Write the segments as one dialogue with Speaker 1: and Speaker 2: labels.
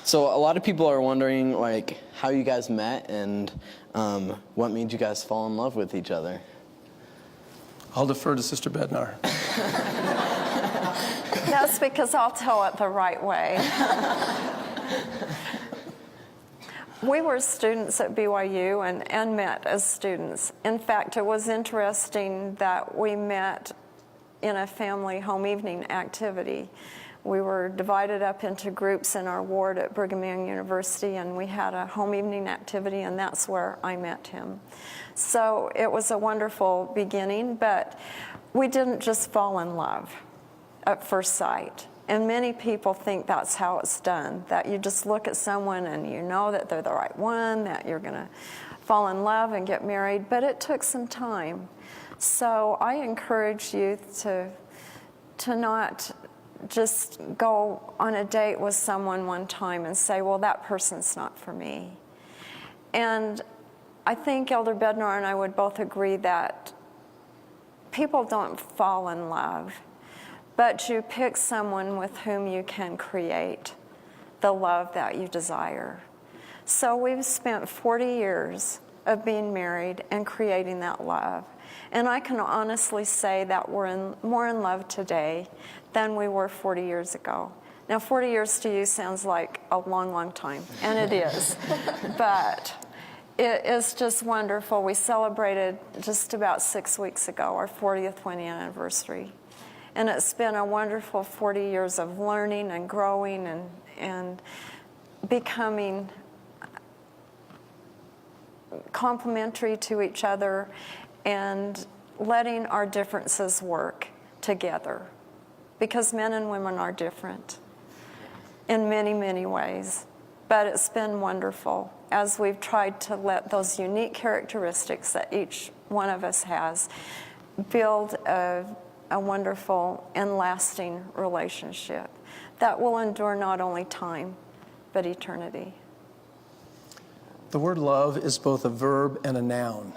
Speaker 1: So a lot of people are wondering, like, how you guys met and what made you guys fall in love with each other.
Speaker 2: I'll defer to Sister Bednar.
Speaker 3: That's because I'll tell it the right way. We were students at BYU and met as students. In fact, it was interesting that we met in a family home evening activity. We were divided up into groups in our ward at Brigham Young University, and we had a home evening activity, and that's where I met him. So it was a wonderful beginning, but we didn't just fall in love at first sight. And many people think that's how it's done, that you just look at someone and you know that they're the right one, that you're going to fall in love and get married, but it took some time. So I encourage youth to not just go on a date with someone one time and say, well, that person's not for me. And I think Elder Bednar and I would both agree that people don't fall in love, but you pick someone with whom you can create the love that you desire. So we've spent 40 years of being married and creating that love. And I can honestly say that we're more in love today than we were 40 years ago. Now, 40 years to you sounds like a long, long time, and it is. But it is just wonderful. We celebrated just about 6 weeks ago our 40th wedding anniversary. And it's been a wonderful 40 years of learning and growing and becoming complementary to each other and letting our differences work together. Because men and women are different in many, many ways. But it's been wonderful as we've tried to let those unique characteristics that each one of us has build a wonderful and lasting relationship that will endure not only time, but eternity.
Speaker 2: The word love is both a verb and a noun.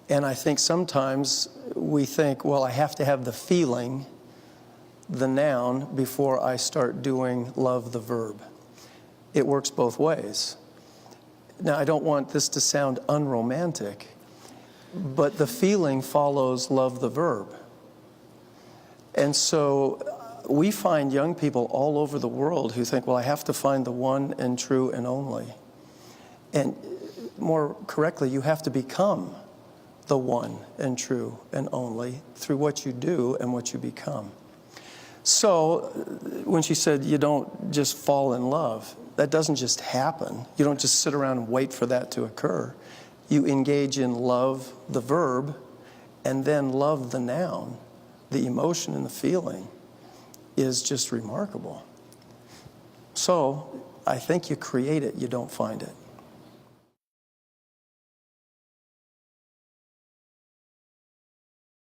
Speaker 2: And I think sometimes we think, well, I have to have the feeling, the noun, before I start doing love, the verb. It works both ways. Now, I don't want this to sound unromantic, but the feeling follows love, the verb. And so we find young people all over the world who think, well, I have to find the one and true and only. And more correctly, you have to become the one and true and only through what you do and what you become. So when she said you don't just fall in love, that doesn't just happen. You don't just sit around and wait for that to occur. You engage in love, the verb, and then love, the noun. The emotion and the feeling is just remarkable. So I think you create it, you don't find it.